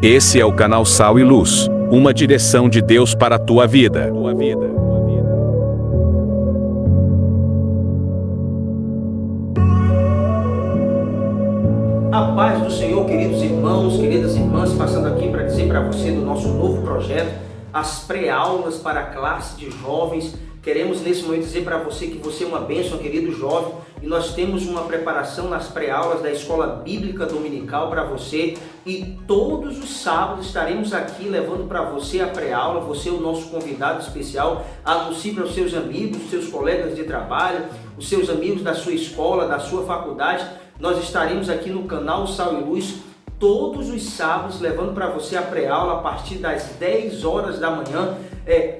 Esse é o canal Sal e Luz, uma direção de Deus para a tua vida. A paz do Senhor, queridos irmãos, queridas irmãs, passando aqui para dizer para você do nosso novo projeto, as pré-aulas para a classe de jovens. Queremos nesse momento dizer para você que você é uma bênção, querido jovem, e nós temos uma preparação nas pré-aulas da Escola Bíblica Dominical para você, e todos os sábados estaremos aqui levando para você a pré-aula. Você é o nosso convidado especial. Anuncie para os seus amigos, os seus colegas de trabalho, os seus amigos da sua escola, da sua faculdade. Nós estaremos aqui no canal Sal e Luz todos os sábados levando para você a pré-aula a partir das 10 horas da manhã.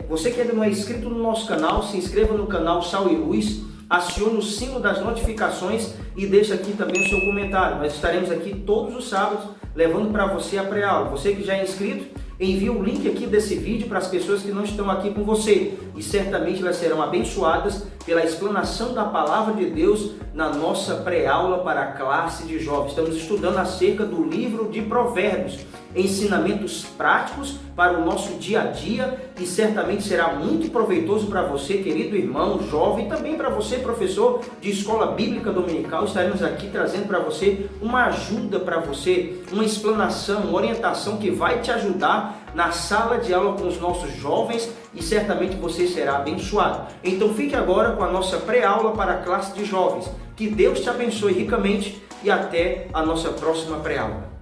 Você que ainda não é inscrito no nosso canal, se inscreva no canal Sal e Luz, acione o sino das notificações e deixe aqui também o seu comentário. Nós estaremos aqui todos os sábados levando para você a pré-aula. Você que já é inscrito, envie o link aqui desse vídeo para as pessoas que não estão aqui com você, e certamente elas serão abençoadas pela explanação da palavra de Deus na nossa pré-aula para a classe de jovens. Estamos estudando acerca do livro de Provérbios, ensinamentos práticos para o nosso dia a dia, e certamente será muito proveitoso para você, querido irmão, jovem, e também para você, professor de Escola Bíblica Dominical. Estaremos aqui trazendo para você uma ajuda para você, uma explanação, uma orientação que vai te ajudar na sala de aula com os nossos jovens, e certamente você será abençoado. Então fique agora com a nossa pré-aula para a classe de jovens. Que Deus te abençoe ricamente e até a nossa próxima pré-aula.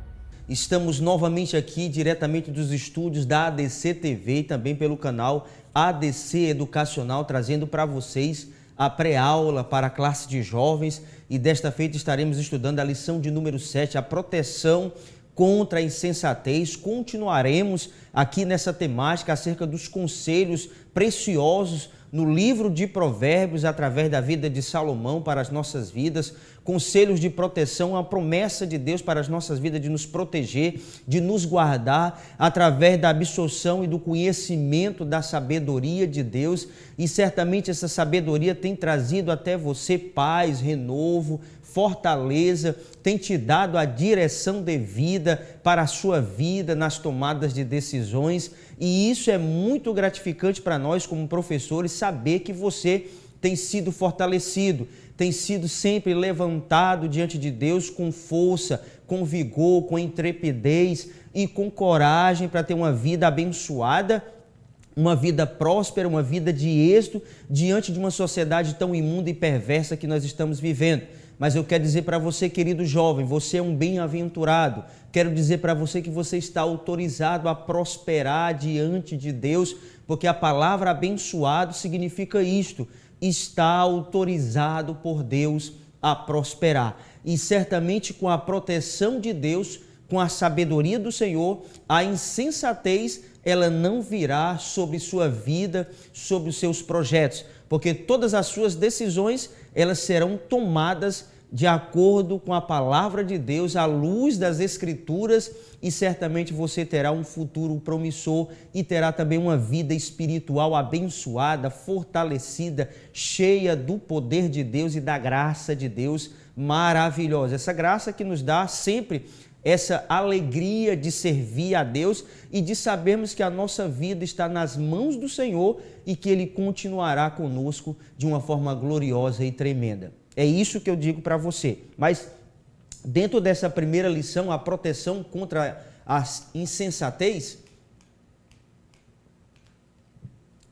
Estamos novamente aqui diretamente dos estúdios da ADC TV e também pelo canal ADC Educacional, trazendo para vocês a pré-aula para a classe de jovens, e desta feita estaremos estudando a lição de número 7, a proteção contra a insensatez. Continuaremos aqui nessa temática acerca dos conselhos preciosos no livro de Provérbios, através da vida de Salomão para as nossas vidas, conselhos de proteção, a promessa de Deus para as nossas vidas de nos proteger, de nos guardar, através da absorção e do conhecimento da sabedoria de Deus. E certamente essa sabedoria tem trazido até você paz, renovo, fortaleza, tem te dado a direção devida para a sua vida nas tomadas de decisões, e isso é muito gratificante para nós como professores, saber que você tem sido fortalecido, tem sido sempre levantado diante de Deus com força, com vigor, com intrepidez e com coragem para ter uma vida abençoada, uma vida próspera, uma vida de êxito diante de uma sociedade tão imunda e perversa que nós estamos vivendo. Mas eu quero dizer para você, querido jovem, você é um bem-aventurado. Quero dizer para você que você está autorizado a prosperar diante de Deus, porque a palavra abençoado significa isto: está autorizado por Deus a prosperar. E certamente com a proteção de Deus, com a sabedoria do Senhor, a insensatez ela não virá sobre sua vida, sobre os seus projetos, porque todas as suas decisões elas serão tomadas de acordo com a palavra de Deus, à luz das Escrituras, e certamente você terá um futuro promissor e terá também uma vida espiritual abençoada, fortalecida, cheia do poder de Deus e da graça de Deus maravilhosa. Essa graça que nos dá sempre essa alegria de servir a Deus e de sabermos que a nossa vida está nas mãos do Senhor e que Ele continuará conosco de uma forma gloriosa e tremenda. É isso que eu digo para você. Mas dentro dessa primeira lição, a proteção contra a insensatez,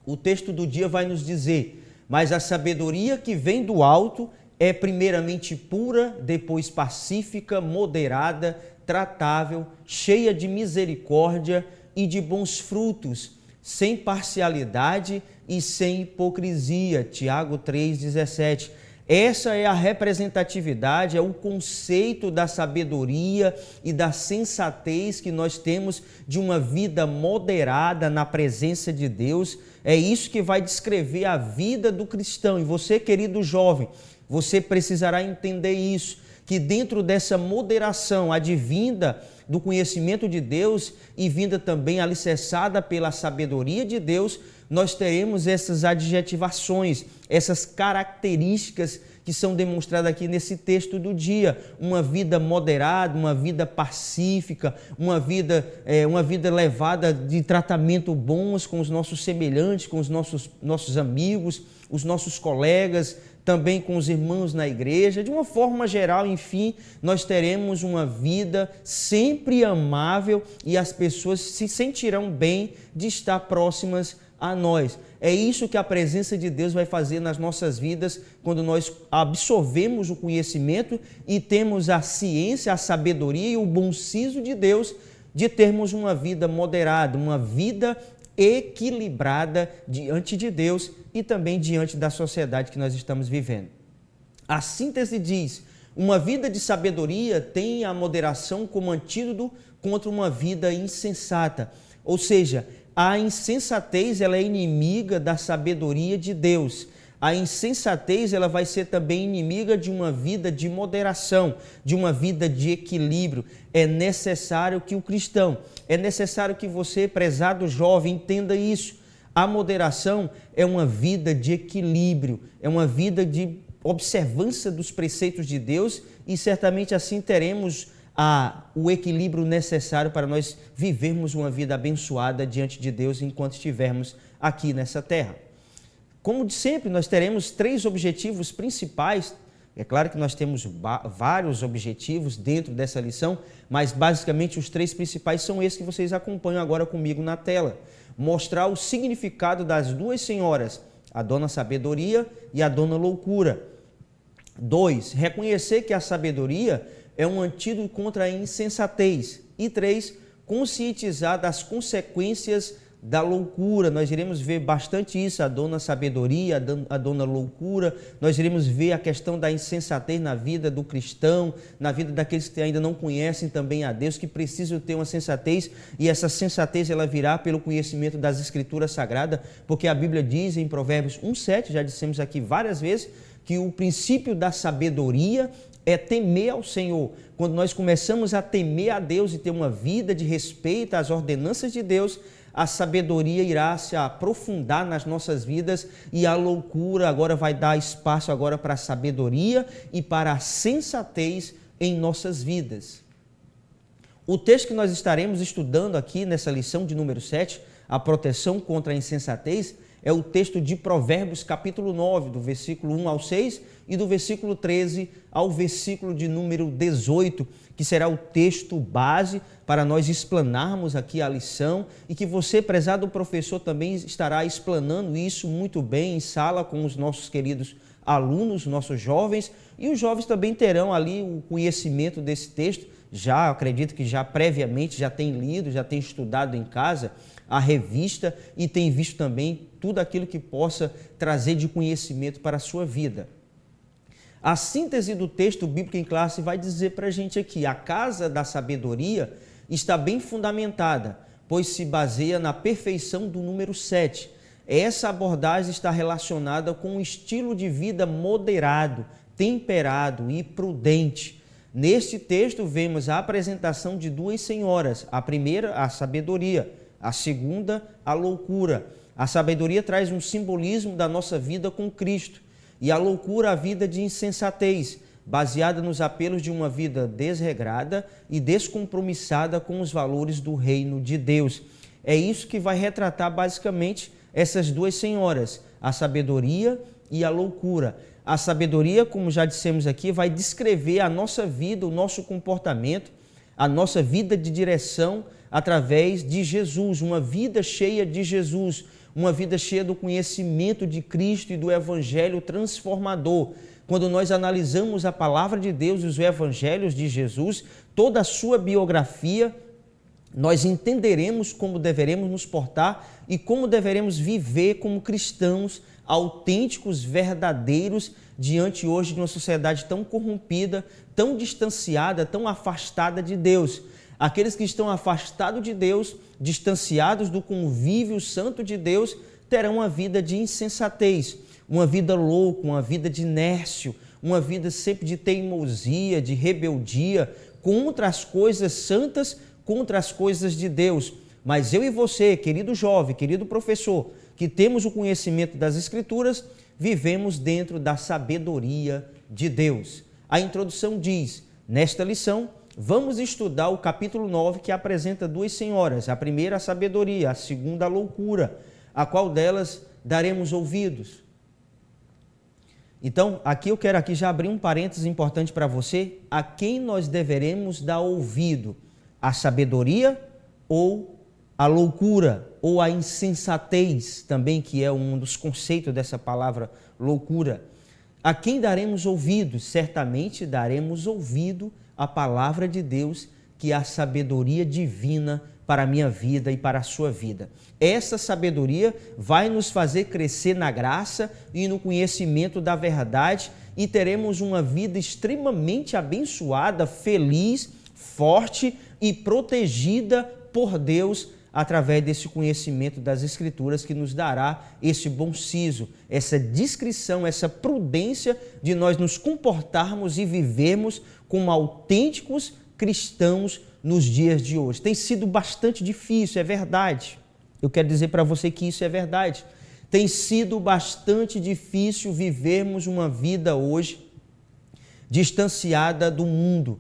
o texto do dia vai nos dizer: mas a sabedoria que vem do alto é primeiramente pura, depois pacífica, moderada, tratável, cheia de misericórdia e de bons frutos, sem parcialidade e sem hipocrisia. Tiago 3,17. Essa é a representatividade, é o conceito da sabedoria e da sensatez que nós temos de uma vida moderada na presença de Deus. É isso que vai descrever a vida do cristão. E você, querido jovem, você precisará entender isso, que dentro dessa moderação advinda do conhecimento de Deus e vinda também alicerçada pela sabedoria de Deus, nós teremos essas adjetivações, essas características que são demonstradas aqui nesse texto do dia. Uma vida moderada, uma vida pacífica, uma vida levada de tratamento bons com os nossos semelhantes, com os nossos amigos, os nossos colegas, também com os irmãos na igreja. De uma forma geral, enfim, nós teremos uma vida sempre amável e as pessoas se sentirão bem de estar próximas a nós. É isso que a presença de Deus vai fazer nas nossas vidas quando nós absorvemos o conhecimento e temos a ciência, a sabedoria e o bom siso de Deus de termos uma vida moderada, uma vida equilibrada diante de Deus e também diante da sociedade que nós estamos vivendo. A síntese diz: uma vida de sabedoria tem a moderação como antídoto contra uma vida insensata. Ou seja, a insensatez ela é inimiga da sabedoria de Deus. A insensatez ela vai ser também inimiga de uma vida de moderação, de uma vida de equilíbrio. É necessário que o cristão, é necessário que você, prezado jovem, entenda isso. A moderação é uma vida de equilíbrio, é uma vida de observância dos preceitos de Deus e certamente assim teremos o equilíbrio necessário para nós vivermos uma vida abençoada diante de Deus enquanto estivermos aqui nessa terra. Como de sempre, nós teremos 3 objetivos principais. É claro que nós temos vários objetivos dentro dessa lição, mas basicamente os 3 principais são esses que vocês acompanham agora comigo na tela. Mostrar o significado das 2 senhoras, a dona sabedoria e a dona loucura. 2, reconhecer que a sabedoria é um antídoto contra a insensatez. E 3, conscientizar das consequências da loucura. Nós iremos ver bastante isso, a dona sabedoria, a dona loucura. Nós iremos ver a questão da insensatez na vida do cristão, na vida daqueles que ainda não conhecem também a Deus, que precisam ter uma sensatez, e essa sensatez ela virá pelo conhecimento das Escrituras Sagradas, porque a Bíblia diz em Provérbios 1:7, já dissemos aqui várias vezes, que o princípio da sabedoria é temer ao Senhor. Quando nós começamos a temer a Deus e ter uma vida de respeito às ordenanças de Deus, a sabedoria irá se aprofundar nas nossas vidas e a loucura agora vai dar espaço agora para a sabedoria e para a sensatez em nossas vidas. O texto que nós estaremos estudando aqui nessa lição de número 7, a proteção contra a insensatez, é o texto de Provérbios capítulo 9, do versículo 1 ao 6 e do versículo 13 ao versículo de número 18, que será o texto base para nós explanarmos aqui a lição e que você, prezado professor, também estará explanando isso muito bem em sala com os nossos queridos alunos, nossos jovens, e os jovens também terão ali o conhecimento desse texto. Já acredito que já previamente já tem lido, já tem estudado em casa a revista e tem visto também tudo aquilo que possa trazer de conhecimento para a sua vida. A síntese do texto bíblico em classe vai dizer para a gente aqui: a casa da sabedoria está bem fundamentada, pois se baseia na perfeição do número 7. Essa abordagem está relacionada com um estilo de vida moderado, temperado e prudente. Neste texto vemos a apresentação de 2 senhoras, a primeira a sabedoria, a segunda a loucura. A sabedoria traz um simbolismo da nossa vida com Cristo e a loucura a vida de insensatez, baseada nos apelos de uma vida desregrada e descompromissada com os valores do reino de Deus. É isso que vai retratar basicamente essas 2 senhoras, a sabedoria e a loucura. A sabedoria, como já dissemos aqui, vai descrever a nossa vida, o nosso comportamento, a nossa vida de direção através de Jesus, uma vida cheia de Jesus, uma vida cheia do conhecimento de Cristo e do Evangelho transformador. Quando nós analisamos a palavra de Deus e os evangelhos de Jesus, toda a sua biografia, nós entenderemos como deveremos nos portar e como deveremos viver como cristãos autênticos, verdadeiros, diante hoje de uma sociedade tão corrompida, tão distanciada, tão afastada de Deus. Aqueles que estão afastados de Deus, distanciados do convívio santo de Deus, terão uma vida de insensatez, uma vida louca, uma vida de inércio, uma vida sempre de teimosia, de rebeldia, contra as coisas santas, contra as coisas de Deus. Mas eu e você, querido jovem, querido professor, que temos o conhecimento das Escrituras, vivemos dentro da sabedoria de Deus. A introdução diz, nesta lição, vamos estudar o capítulo 9, que apresenta duas senhoras, a primeira a sabedoria, a segunda a loucura, a qual delas daremos ouvidos. Então, aqui eu quero já abrir um parênteses importante para você, a quem nós deveremos dar ouvido, a sabedoria ou a loucura, ou a insensatez, também que é um dos conceitos dessa palavra loucura. A quem daremos ouvidos? Certamente daremos ouvido à palavra de Deus, que é a sabedoria divina para a minha vida e para a sua vida. Essa sabedoria vai nos fazer crescer na graça e no conhecimento da verdade e teremos uma vida extremamente abençoada, feliz, forte e protegida por Deus através desse conhecimento das Escrituras que nos dará esse bom siso, essa discrição, essa prudência de nós nos comportarmos e vivermos como autênticos cristãos nos dias de hoje. Tem sido bastante difícil, é verdade. Eu quero dizer para você que isso é verdade. Tem sido bastante difícil vivermos uma vida hoje distanciada do mundo.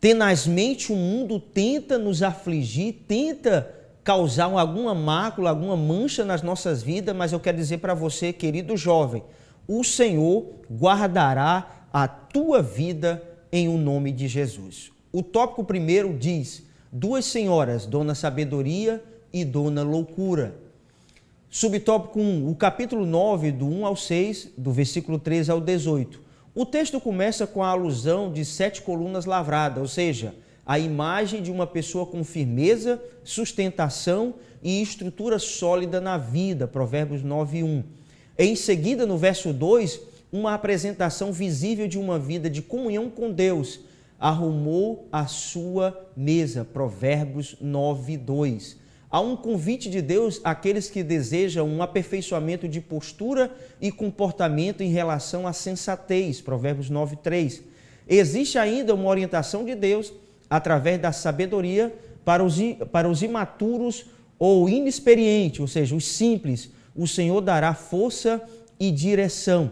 Tenazmente o mundo tenta nos afligir, tenta causar alguma mácula, alguma mancha nas nossas vidas, mas eu quero dizer para você, querido jovem, o Senhor guardará a tua vida em o nome de Jesus. O tópico primeiro diz, duas senhoras, Dona Sabedoria e Dona Loucura. Subtópico 1, o capítulo 9, do 1 ao 6, do versículo 13 ao 18. O texto começa com a alusão de 7 colunas lavradas, ou seja, a imagem de uma pessoa com firmeza, sustentação e estrutura sólida na vida, Provérbios 9:1. Em seguida, no verso 2, uma apresentação visível de uma vida de comunhão com Deus. Arrumou a sua mesa, Provérbios 9:2. Há um convite de Deus àqueles que desejam um aperfeiçoamento de postura e comportamento em relação à sensatez, Provérbios 9:3. Existe ainda uma orientação de Deus através da sabedoria para os imaturos ou inexperientes, ou seja, os simples. O Senhor dará força e direção.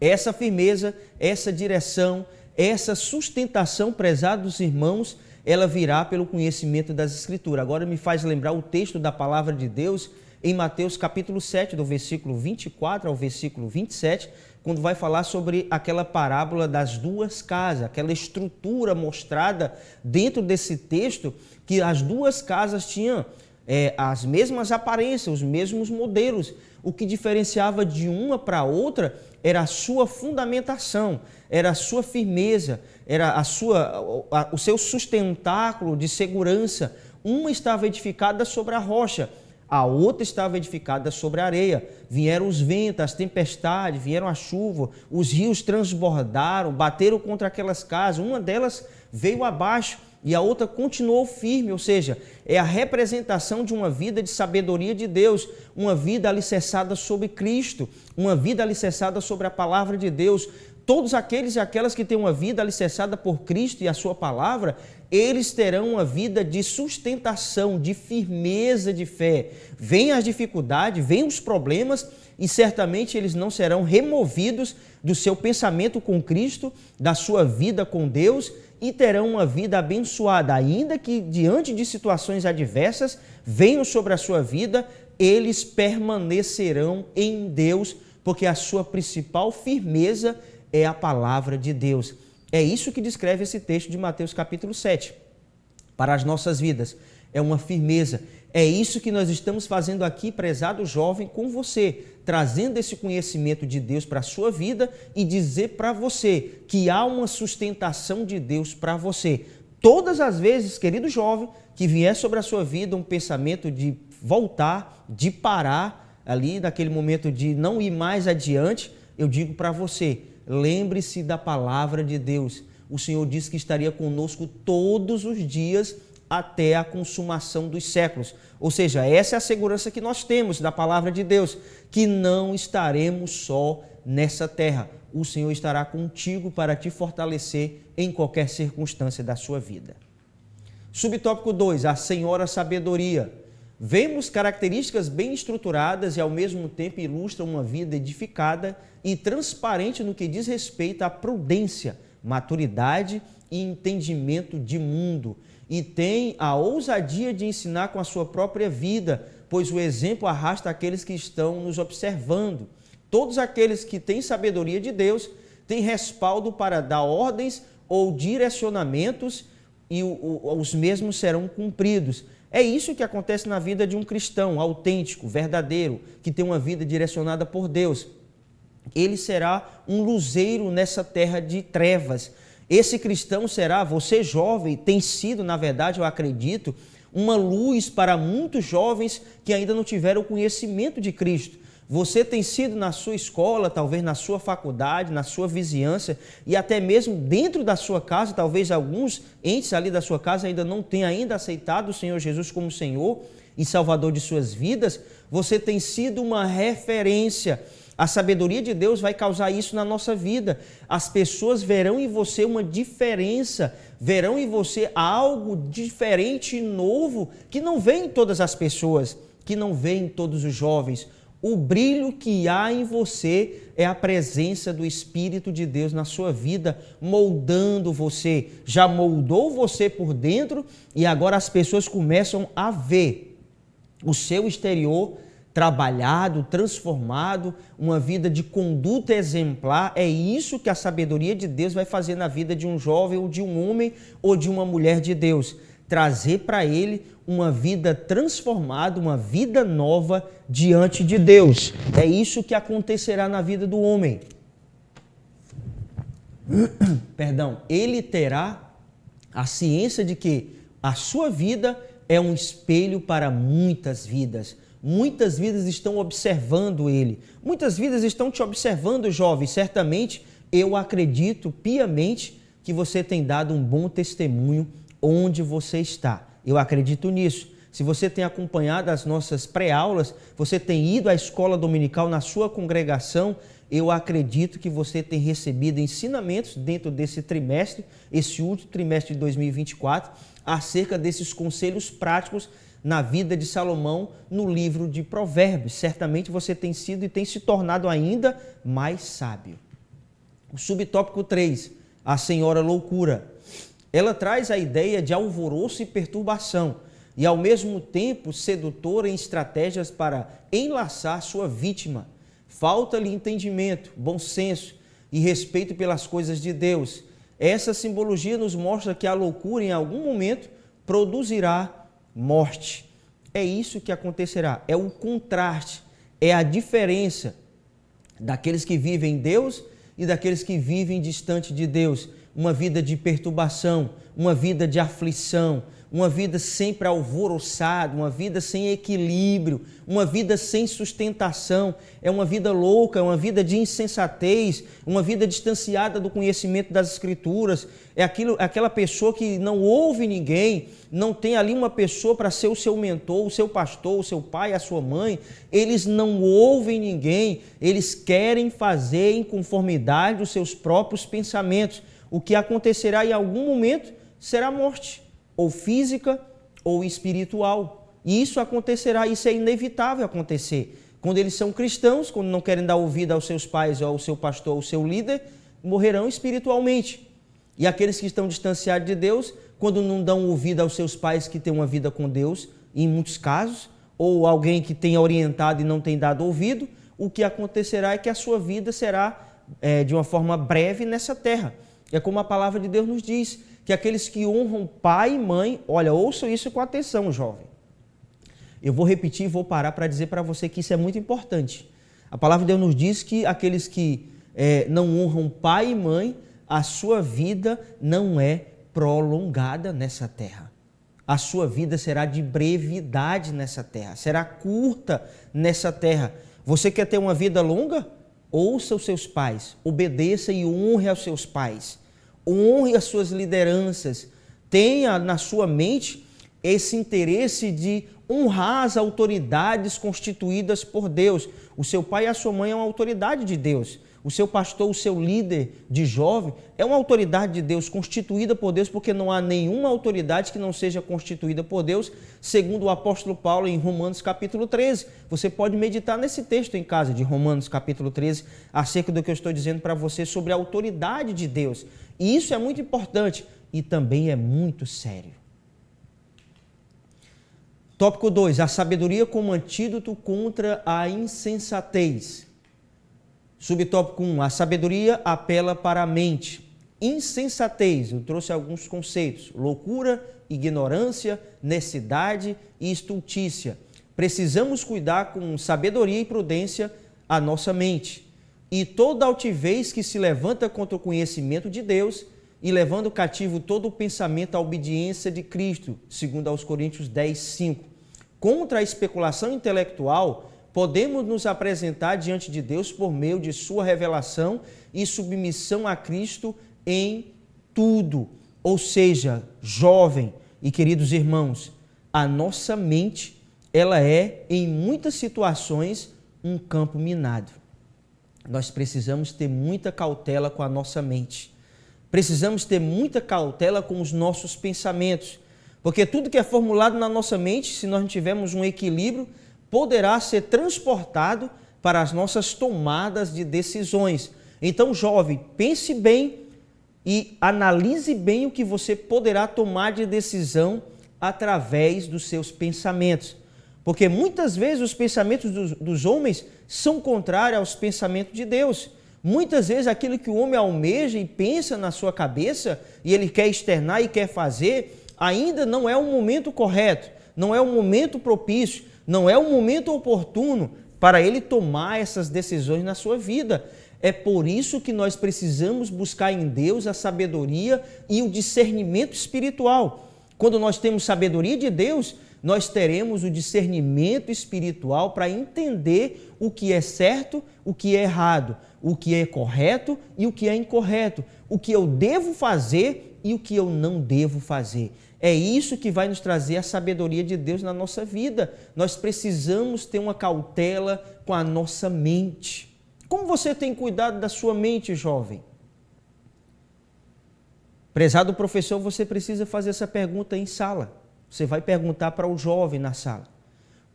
Essa firmeza, essa direção, essa sustentação, prezados irmãos, ela virá pelo conhecimento das Escrituras. Agora me faz lembrar o texto da palavra de Deus em Mateus capítulo 7, do versículo 24 ao versículo 27, quando vai falar sobre aquela parábola das duas casas, aquela estrutura mostrada dentro desse texto, que as duas casas tinham as mesmas aparências, os mesmos modelos. O que diferenciava de uma para outra era a sua fundamentação, era a sua firmeza, era o seu sustentáculo de segurança. Uma estava edificada sobre a rocha, a outra estava edificada sobre a areia. Vieram os ventos, as tempestades, vieram a chuva, os rios transbordaram, bateram contra aquelas casas. Uma delas veio abaixo e a outra continuou firme, ou seja, é a representação de uma vida de sabedoria de Deus, uma vida alicerçada sobre Cristo, uma vida alicerçada sobre a palavra de Deus. Todos aqueles e aquelas que têm uma vida alicerçada por Cristo e a sua palavra, eles terão uma vida de sustentação, de firmeza de fé. Vêm as dificuldades, vêm os problemas e certamente eles não serão removidos do seu pensamento com Cristo, da sua vida com Deus e terão uma vida abençoada. Ainda que diante de situações adversas venham sobre a sua vida, eles permanecerão em Deus, porque a sua principal firmeza é a palavra de Deus. É isso que descreve esse texto de Mateus capítulo 7. Para as nossas vidas, é uma firmeza. É isso que nós estamos fazendo aqui, prezado jovem, com você, trazendo esse conhecimento de Deus para a sua vida e dizer para você que há uma sustentação de Deus para você. Todas as vezes, querido jovem, que vier sobre a sua vida um pensamento de voltar, de parar ali, naquele momento de não ir mais adiante, eu digo para você, lembre-se da palavra de Deus. O Senhor disse que estaria conosco todos os dias até a consumação dos séculos. Ou seja, essa é a segurança que nós temos da palavra de Deus, que não estaremos só nessa terra. O Senhor estará contigo para te fortalecer em qualquer circunstância da sua vida. Subtópico 2, a Senhora Sabedoria. Vemos características bem estruturadas e ao mesmo tempo ilustram uma vida edificada e transparente no que diz respeito à prudência, maturidade e entendimento de mundo. E tem a ousadia de ensinar com a sua própria vida, pois o exemplo arrasta aqueles que estão nos observando. Todos aqueles que têm sabedoria de Deus têm respaldo para dar ordens ou direcionamentos e os mesmos serão cumpridos. É isso que acontece na vida de um cristão autêntico, verdadeiro, que tem uma vida direcionada por Deus. Ele será um luzeiro nessa terra de trevas. Esse cristão será, você jovem, tem sido, na verdade, eu acredito, uma luz para muitos jovens que ainda não tiveram o conhecimento de Cristo. Você tem sido na sua escola, talvez na sua faculdade, na sua vizinhança e até mesmo dentro da sua casa, talvez alguns entes ali da sua casa ainda não tenham ainda aceitado o Senhor Jesus como Senhor e Salvador de suas vidas. Você tem sido uma referência. A sabedoria de Deus vai causar isso na nossa vida. As pessoas verão em você uma diferença, verão em você algo diferente e novo que não vem em todas as pessoas, que não vem em todos os jovens. O brilho que há em você é a presença do Espírito de Deus na sua vida, moldando você. Já moldou você por dentro e agora as pessoas começam a ver o seu exterior trabalhado, transformado, uma vida de conduta exemplar. É isso que a sabedoria de Deus vai fazer na vida de um jovem ou de um homem ou de uma mulher de Deus. Trazer para ele uma vida transformada, uma vida nova diante de Deus. É isso que acontecerá na vida do homem. Perdão, ele terá a ciência de que a sua vida é um espelho para muitas vidas. Muitas vidas estão observando ele. Muitas vidas estão te observando, jovem. Certamente, eu acredito piamente que você tem dado um bom testemunho onde você está. Eu acredito nisso. Se você tem acompanhado as nossas pré-aulas, você tem ido à escola dominical na sua congregação, eu acredito que você tem recebido ensinamentos dentro desse trimestre, esse último trimestre de 2024, acerca desses conselhos práticos na vida de Salomão no livro de Provérbios. Certamente você tem sido e tem se tornado ainda mais sábio. O subtópico 3, a senhora loucura. Ela traz a ideia de alvoroço e perturbação e, ao mesmo tempo, sedutora em estratégias para enlaçar sua vítima. Falta-lhe entendimento, bom senso e respeito pelas coisas de Deus. Essa simbologia nos mostra que a loucura, em algum momento, produzirá morte. É isso que acontecerá. É o contraste, é a diferença daqueles que vivem em Deus e daqueles que vivem distante de Deus. Uma vida de perturbação, uma vida de aflição, uma vida sempre alvoroçada, uma vida sem equilíbrio, uma vida sem sustentação. É uma vida louca, é uma vida de insensatez, uma vida distanciada do conhecimento das Escrituras. É aquela pessoa que não ouve ninguém, não tem ali uma pessoa para ser o seu mentor, o seu pastor, o seu pai, a sua mãe. Eles não ouvem ninguém, eles querem fazer em conformidade os seus próprios pensamentos. O que acontecerá em algum momento será morte, ou física ou espiritual. E isso acontecerá, isso é inevitável acontecer. Quando eles são cristãos, quando não querem dar ouvido aos seus pais, ou ao seu pastor, ou ao seu líder, morrerão espiritualmente. E aqueles que estão distanciados de Deus, quando não dão ouvido aos seus pais que têm uma vida com Deus, em muitos casos, ou alguém que tenha orientado e não tem dado ouvido, o que acontecerá é que a sua vida será de uma forma breve nessa terra. É como a palavra de Deus nos diz, que aqueles que honram pai e mãe, olha, ouçam isso com atenção, jovem. Eu vou repetir e vou parar para dizer para você que isso é muito importante. A palavra de Deus nos diz que aqueles que não honram pai e mãe, a sua vida não é prolongada nessa terra. A sua vida será de brevidade nessa terra, será curta nessa terra. Você quer ter uma vida longa? Ouça os seus pais, obedeça e honre aos seus pais. Honre as suas lideranças. Tenha na sua mente esse interesse de honrar as autoridades constituídas por Deus. O seu pai e a sua mãe é uma autoridade de Deus. o seu pastor, o seu líder de jovem, é uma autoridade de Deus, constituída por Deus, porque não há nenhuma autoridade que não seja constituída por Deus, segundo o apóstolo Paulo em Romanos capítulo 13. Você pode meditar nesse texto em casa, de Romanos capítulo 13, acerca do que eu estou dizendo para você sobre a autoridade de Deus. E isso é muito importante e também é muito sério. Tópico 2, a sabedoria como antídoto contra a insensatez. Subtópico 1, a sabedoria apela para a mente. Insensatez, eu trouxe alguns conceitos: loucura, ignorância, necessidade e estultícia. Precisamos cuidar com sabedoria e prudência a nossa mente. E toda altivez que se levanta contra o conhecimento de Deus e levando cativo todo o pensamento à obediência de Cristo, segundo aos Coríntios 10, 5. Contra a especulação intelectual, podemos nos apresentar diante de Deus por meio de sua revelação e submissão a Cristo em tudo. Ou seja, jovem e queridos irmãos, a nossa mente, ela é, em muitas situações, um campo minado. Nós precisamos ter muita cautela com a nossa mente. Precisamos ter muita cautela com os nossos pensamentos, porque tudo que é formulado na nossa mente, se nós não tivermos um equilíbrio, poderá ser transportado para as nossas tomadas de decisões. Então, jovem, pense bem e analise bem o que você poderá tomar de decisão através dos seus pensamentos. Porque muitas vezes os pensamentos dos homens são contrários aos pensamentos de Deus. Muitas vezes aquilo que o homem almeja e pensa na sua cabeça e ele quer externar e quer fazer, ainda não é o momento correto, não é o momento propício, não é o momento oportuno para ele tomar essas decisões na sua vida. É por isso que nós precisamos buscar em Deus a sabedoria e o discernimento espiritual. Quando nós temos sabedoria de Deus, nós teremos o discernimento espiritual para entender o que é certo, o que é errado, o que é correto e o que é incorreto, o que eu devo fazer e o que eu não devo fazer. É isso que vai nos trazer a sabedoria de Deus na nossa vida. Nós precisamos ter uma cautela com a nossa mente. Como você tem cuidado da sua mente, jovem? Prezado professor, você precisa fazer essa pergunta em sala. Você vai perguntar para o jovem na sala: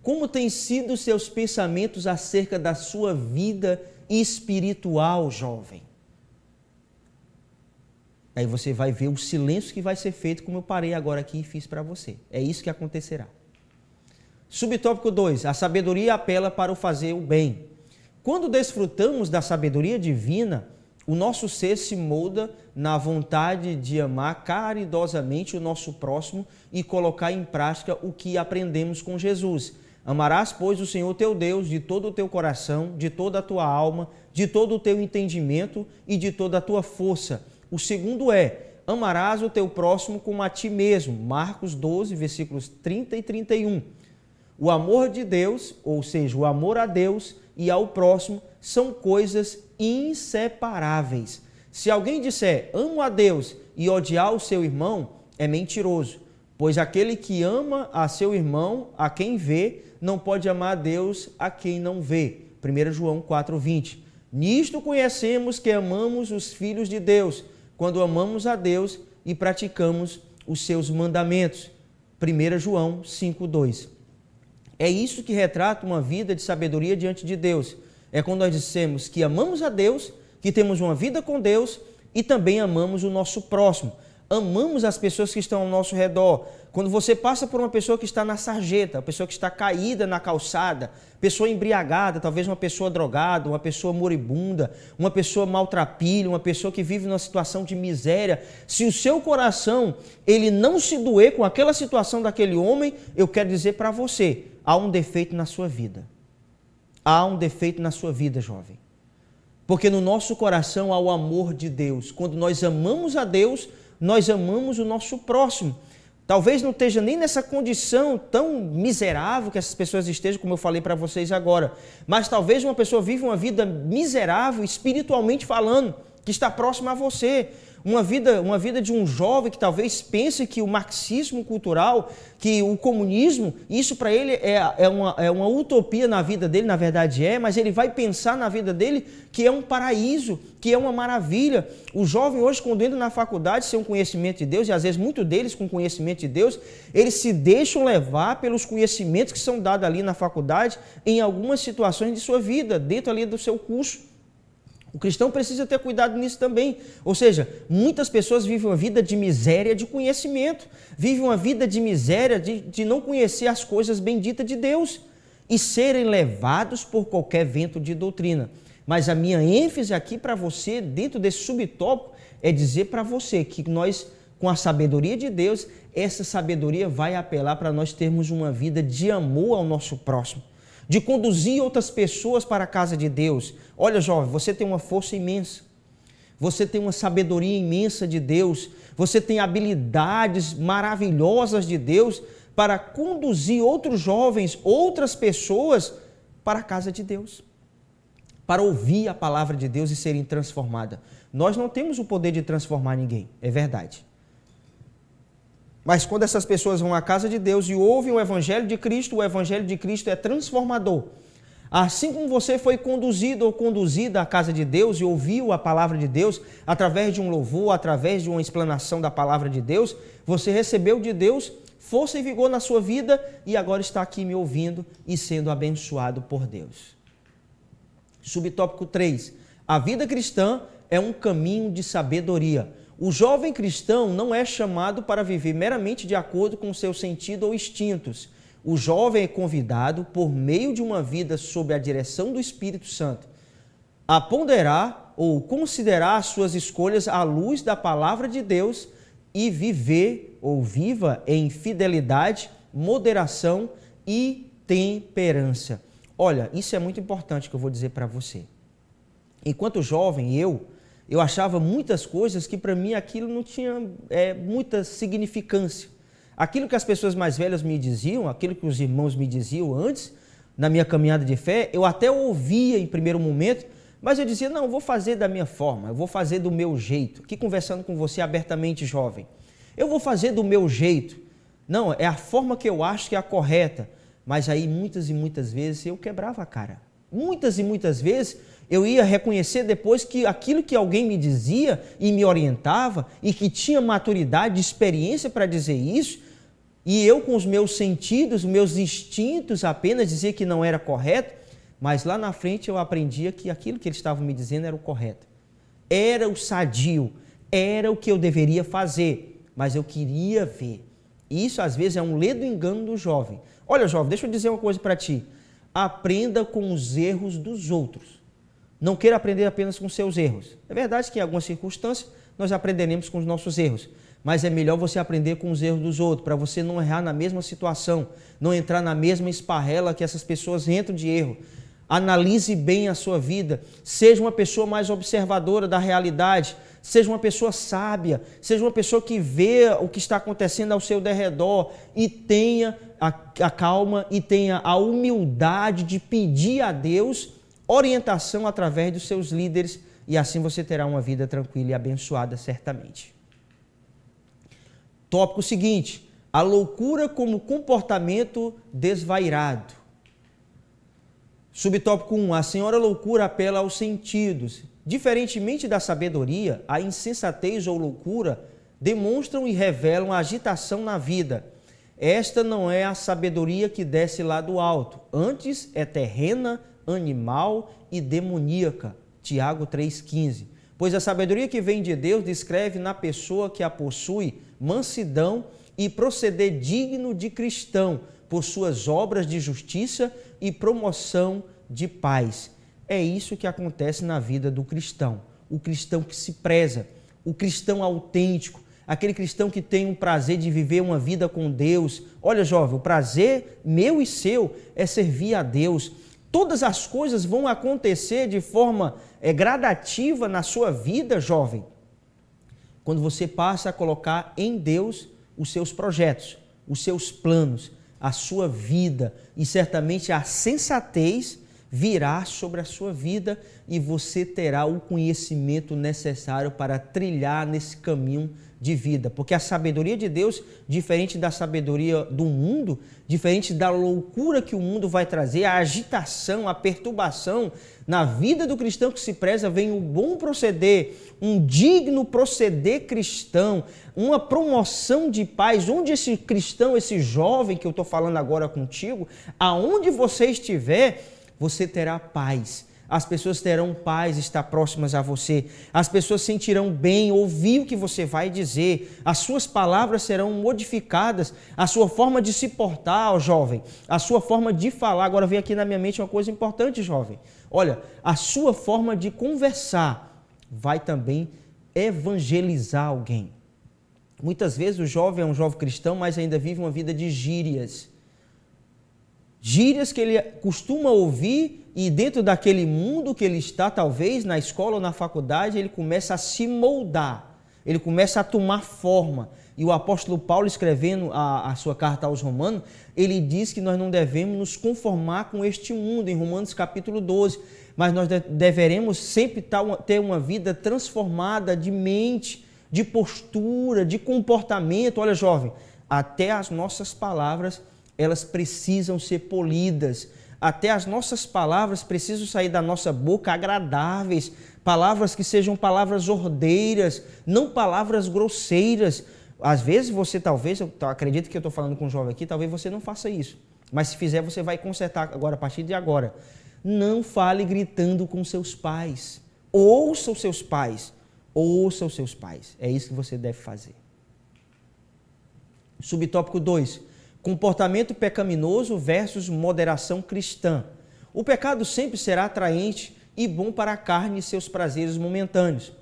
como têm sido os seus pensamentos acerca da sua vida espiritual, jovem? Aí você vai ver o silêncio que vai ser feito, como eu parei agora aqui e fiz para você. É isso que acontecerá. Subtópico 2, a sabedoria apela para o fazer o bem. Quando desfrutamos da sabedoria divina, o nosso ser se molda na vontade de amar caridosamente o nosso próximo e colocar em prática o que aprendemos com Jesus. Amarás, pois, o Senhor teu Deus de todo o teu coração, de toda a tua alma, de todo o teu entendimento e de toda a tua força. O segundo é: amarás o teu próximo como a ti mesmo. Marcos 12, versículos 30 e 31. O amor de Deus, ou seja, o amor a Deus e ao próximo, são coisas inseparáveis. Se alguém disser amo a Deus e odiar o seu irmão, é mentiroso, pois aquele que ama a seu irmão, a quem vê, não pode amar a Deus a quem não vê. 1 João 4,20. Nisto conhecemos que amamos os filhos de Deus, quando amamos a Deus e praticamos os seus mandamentos. 1 João 5,2. É isso que retrata uma vida de sabedoria diante de Deus. É quando nós dissemos que amamos a Deus, que temos uma vida com Deus e também amamos o nosso próximo. Amamos as pessoas que estão ao nosso redor. Quando você passa por uma pessoa que está na sarjeta, uma pessoa que está caída na calçada, pessoa embriagada, talvez uma pessoa drogada, uma pessoa moribunda, uma pessoa maltrapilha, uma pessoa que vive numa situação de miséria, se o seu coração ele não se doer com aquela situação daquele homem, eu quero dizer para você, há um defeito na sua vida. Há um defeito na sua vida, jovem. Porque no nosso coração há o amor de Deus. Quando nós amamos a Deus, nós amamos o nosso próximo. Talvez não esteja nem nessa condição tão miserável que essas pessoas estejam, como eu falei para vocês agora. Mas talvez uma pessoa viva uma vida miserável, espiritualmente falando, que está próxima a você. uma vida de um jovem que talvez pense que o marxismo cultural, que o comunismo, isso para ele é uma utopia na vida dele, na verdade mas ele vai pensar na vida dele que é um paraíso, que é uma maravilha. O jovem hoje, quando entra na faculdade sem um conhecimento de Deus, e às vezes muitos deles com conhecimento de Deus, eles se deixam levar pelos conhecimentos que são dados ali na faculdade em algumas situações de sua vida, dentro ali do seu curso. O cristão precisa ter cuidado nisso também. Ou seja, muitas pessoas vivem uma vida de miséria de conhecimento, vivem uma vida de miséria de não conhecer as coisas benditas de Deus e serem levados por qualquer vento de doutrina. Mas a minha ênfase aqui para você, dentro desse subtópico, é dizer para você que nós, com a sabedoria de Deus, essa sabedoria vai apelar para nós termos uma vida de amor ao nosso próximo, de conduzir outras pessoas para a casa de Deus. Olha, jovem, você tem uma força imensa, você tem uma sabedoria imensa de Deus, você tem habilidades maravilhosas de Deus para conduzir outros jovens, outras pessoas para a casa de Deus, para ouvir a palavra de Deus e serem transformadas. Nós não temos o poder de transformar ninguém, é verdade. Mas quando essas pessoas vão à casa de Deus e ouvem o Evangelho de Cristo, o Evangelho de Cristo é transformador. Assim como você foi conduzido ou conduzida à casa de Deus e ouviu a palavra de Deus, através de um louvor, através de uma explanação da palavra de Deus, você recebeu de Deus força e vigor na sua vida e agora está aqui me ouvindo e sendo abençoado por Deus. Subtópico 3. A vida cristã é um caminho de sabedoria. O jovem cristão não é chamado para viver meramente de acordo com o seu sentido ou instintos. O jovem é convidado, por meio de uma vida sob a direção do Espírito Santo, a ponderar ou considerar as suas escolhas à luz da palavra de Deus e viver ou viva em fidelidade, moderação e temperança. Olha, isso é muito importante que eu vou dizer para você. Enquanto jovem, eu achava muitas coisas que para mim aquilo não tinha muita significância. Aquilo que as pessoas mais velhas me diziam, aquilo que os irmãos me diziam antes, na minha caminhada de fé, eu até ouvia em primeiro momento, mas eu dizia, não, eu vou fazer da minha forma, eu vou fazer do meu jeito. Aqui conversando com você abertamente, jovem. Eu vou fazer do meu jeito. Não, é a forma que eu acho que é a correta. Mas aí muitas e muitas vezes eu quebrava a cara. Muitas e muitas vezes eu ia reconhecer depois que aquilo que alguém me dizia e me orientava e que tinha maturidade, experiência para dizer isso, e eu com os meus sentidos, os meus instintos apenas dizer que não era correto, mas lá na frente eu aprendia que aquilo que eles estavam me dizendo era o correto. Era o sadio, era o que eu deveria fazer, mas eu queria ver. E isso às vezes é um ledo engano do jovem. Olha, jovem, deixa eu dizer uma coisa para ti. Aprenda com os erros dos outros. Não queira aprender apenas com seus erros. É verdade que em algumas circunstâncias nós aprenderemos com os nossos erros, mas é melhor você aprender com os erros dos outros, para você não errar na mesma situação, não entrar na mesma esparrela que essas pessoas entram de erro. Analise bem a sua vida, seja uma pessoa mais observadora da realidade, seja uma pessoa sábia, seja uma pessoa que vê o que está acontecendo ao seu derredor e tenha a calma e tenha a humildade de pedir a Deus orientação através dos seus líderes e assim você terá uma vida tranquila e abençoada certamente. Tópico seguinte, a loucura como comportamento desvairado. Subtópico 1, a senhora loucura apela aos sentidos. Diferentemente da sabedoria, a insensatez ou loucura demonstram e revelam a agitação na vida. Esta não é a sabedoria que desce lá do alto, antes é terrena, animal e demoníaca. Tiago 3,15. Pois a sabedoria que vem de Deus descreve na pessoa que a possui mansidão e proceder digno de cristão, por suas obras de justiça e promoção de paz. É isso que acontece na vida do cristão. O cristão que se preza, o cristão autêntico, aquele cristão que tem um prazer de viver uma vida com Deus. Olha, jovem, o prazer meu e seu é servir a Deus. Todas as coisas vão acontecer de forma gradativa na sua vida, jovem, quando você passa a colocar em Deus os seus projetos, os seus planos, a sua vida, e certamente a sensatez virá sobre a sua vida e você terá o conhecimento necessário para trilhar nesse caminho de vida. Porque a sabedoria de Deus, diferente da sabedoria do mundo, diferente da loucura que o mundo vai trazer, a agitação, a perturbação na vida do cristão que se preza, vem o bom proceder, um digno proceder cristão, uma promoção de paz, onde esse cristão, esse jovem que eu estou falando agora contigo, aonde você estiver, você terá paz. As pessoas terão paz, estar próximas a você. As pessoas sentirão bem, ouvir o que você vai dizer. As suas palavras serão modificadas. A sua forma de se portar, ó, jovem. A sua forma de falar. Agora vem aqui na minha mente uma coisa importante, jovem. Olha, a sua forma de conversar vai também evangelizar alguém. Muitas vezes o jovem é um jovem cristão, mas ainda vive uma vida de gírias. Gírias que ele costuma ouvir e dentro daquele mundo que ele está, talvez na escola ou na faculdade, ele começa a se moldar, ele começa a tomar forma. E o apóstolo Paulo, escrevendo a sua carta aos Romanos, ele diz que nós não devemos nos conformar com este mundo, em Romanos capítulo 12, mas nós deveremos sempre ter uma vida transformada de mente, de postura, de comportamento. Olha, jovem, até as nossas palavras elas precisam ser polidas. Até as nossas palavras precisam sair da nossa boca agradáveis, palavras que sejam palavras ordeiras, não palavras grosseiras. Às vezes você talvez, eu acredito que eu estou falando com um jovem aqui, talvez você não faça isso. Mas se fizer, você vai consertar agora, a partir de agora. Não fale gritando com seus pais. Ouça os seus pais. Ouça os seus pais. É isso que você deve fazer. Subtópico 2. Comportamento pecaminoso versus moderação cristã. O pecado sempre será atraente e bom para a carne e seus prazeres momentâneos.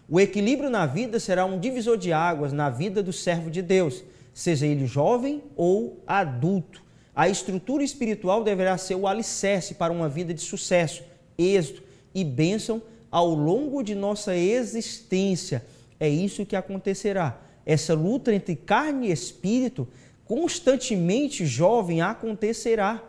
O equilíbrio na vida será um divisor de águas na vida do servo de Deus, seja ele jovem ou adulto. A estrutura espiritual deverá ser o alicerce para uma vida de sucesso, êxito e bênção ao longo de nossa existência. É isso que acontecerá. Essa luta entre carne e espírito constantemente, jovem, acontecerá.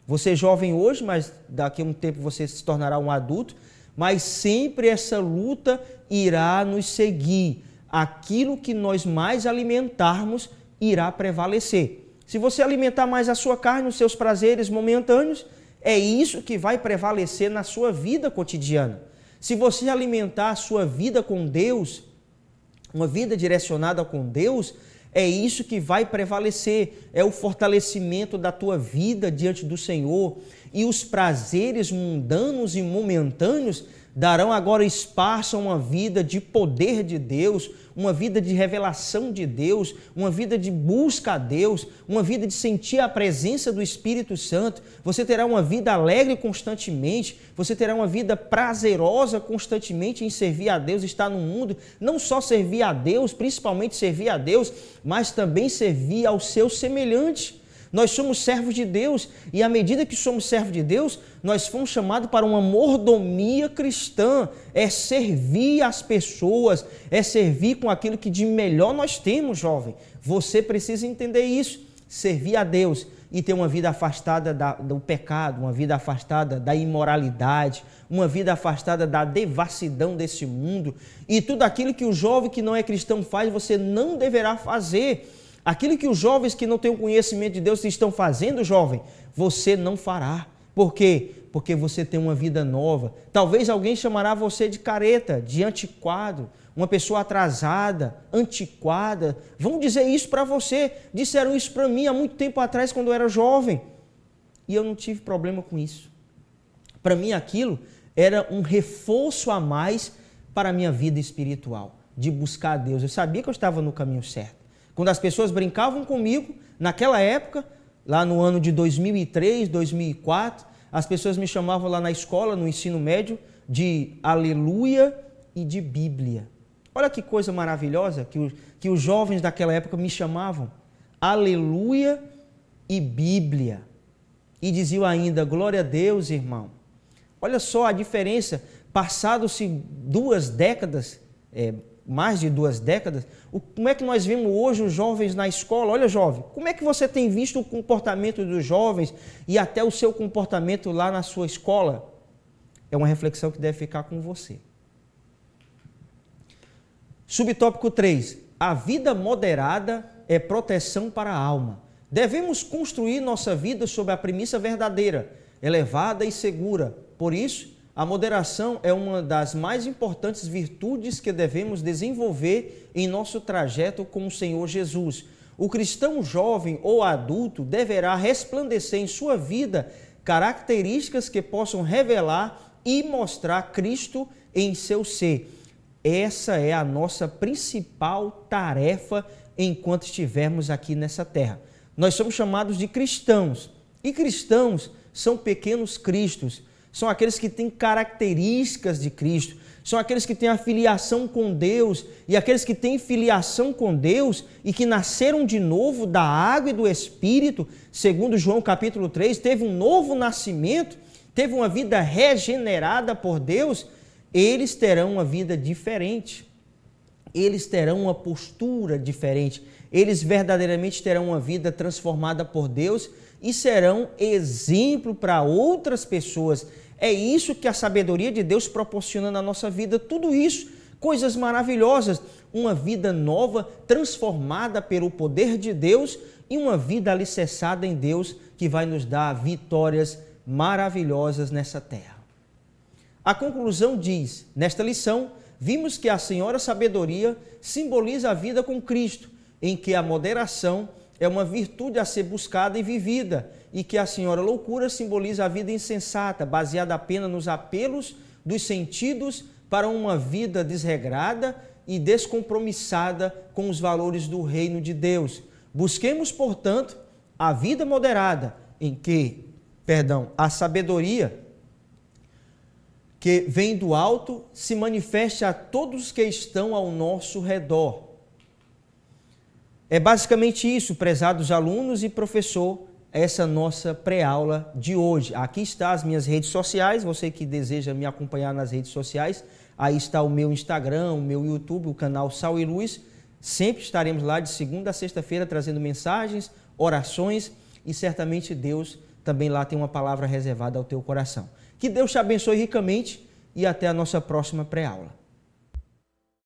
Você é jovem hoje, mas daqui a um tempo você se tornará um adulto, mas sempre essa luta irá nos seguir. Aquilo que nós mais alimentarmos irá prevalecer. Se você alimentar mais a sua carne, os seus prazeres momentâneos, é isso que vai prevalecer na sua vida cotidiana. Se você alimentar a sua vida com Deus, uma vida direcionada com Deus, é isso que vai prevalecer, é o fortalecimento da tua vida diante do Senhor. E os prazeres mundanos e momentâneos darão agora espaço a uma vida de poder de Deus, uma vida de revelação de Deus, uma vida de busca a Deus, uma vida de sentir a presença do Espírito Santo. Você terá uma vida alegre constantemente, você terá uma vida prazerosa constantemente em servir a Deus, estar no mundo, não só servir a Deus, principalmente servir a Deus, mas também servir ao seu semelhante. Nós somos servos de Deus e à medida que somos servos de Deus, nós fomos chamados para uma mordomia cristã, é servir as pessoas, é servir com aquilo que de melhor nós temos, jovem. Você precisa entender isso, servir a Deus e ter uma vida afastada do pecado, uma vida afastada da imoralidade, uma vida afastada da devassidão desse mundo e tudo aquilo que o jovem que não é cristão faz, você não deverá fazer. Aquilo que os jovens que não têm o conhecimento de Deus estão fazendo, jovem, você não fará. Por quê? Porque você tem uma vida nova. Talvez alguém chamará você de careta, de antiquado, uma pessoa atrasada, antiquada. Vão dizer isso para você. Disseram isso para mim há muito tempo atrás, quando eu era jovem. E eu não tive problema com isso. Para mim, aquilo era um reforço a mais para a minha vida espiritual, de buscar a Deus. Eu sabia que eu estava no caminho certo. Quando as pessoas brincavam comigo, naquela época, lá no ano de 2003, 2004, as pessoas me chamavam lá na escola, no ensino médio, de aleluia e de Bíblia. Olha que coisa maravilhosa que os jovens daquela época me chamavam. Aleluia e Bíblia. E diziam ainda, glória a Deus, irmão. Olha só a diferença, passados-se 2 décadas, mais de 2 décadas, como é que nós vemos hoje os jovens na escola? Olha, jovem, como é que você tem visto o comportamento dos jovens e até o seu comportamento lá na sua escola? É uma reflexão que deve ficar com você. Subtópico 3. A vida moderada é proteção para a alma. Devemos construir nossa vida sob a premissa verdadeira, elevada e segura. Por isso, a moderação é uma das mais importantes virtudes que devemos desenvolver em nosso trajeto com o Senhor Jesus. O cristão jovem ou adulto deverá resplandecer em sua vida características que possam revelar e mostrar Cristo em seu ser. Essa é a nossa principal tarefa enquanto estivermos aqui nessa terra. Nós somos chamados de cristãos, e cristãos são pequenos cristos. São aqueles que têm características de Cristo, são aqueles que têm a filiação com Deus, e aqueles que têm filiação com Deus e que nasceram de novo da água e do Espírito, segundo João capítulo 3, teve um novo nascimento, teve uma vida regenerada por Deus, eles terão uma vida diferente, eles terão uma postura diferente, eles verdadeiramente terão uma vida transformada por Deus e serão exemplo para outras pessoas. É isso que a sabedoria de Deus proporciona na nossa vida, tudo isso, coisas maravilhosas, uma vida nova, transformada pelo poder de Deus e uma vida alicerçada em Deus que vai nos dar vitórias maravilhosas nessa terra. A conclusão diz, nesta lição, vimos que a Senhora Sabedoria simboliza a vida com Cristo, em que a moderação é uma virtude a ser buscada e vivida, e que a Senhora Loucura simboliza a vida insensata, baseada apenas nos apelos dos sentidos para uma vida desregrada e descompromissada com os valores do reino de Deus. Busquemos, portanto, a vida moderada, em que, a sabedoria que vem do alto se manifeste a todos que estão ao nosso redor. É basicamente isso, prezados alunos e professor, essa nossa pré-aula de hoje. Aqui está as minhas redes sociais, você que deseja me acompanhar nas redes sociais, aí está o meu Instagram, o meu YouTube, o canal Sal e Luz. Sempre estaremos lá de segunda a sexta-feira trazendo mensagens, orações e certamente Deus também lá tem uma palavra reservada ao teu coração. Que Deus te abençoe ricamente e até a nossa próxima pré-aula.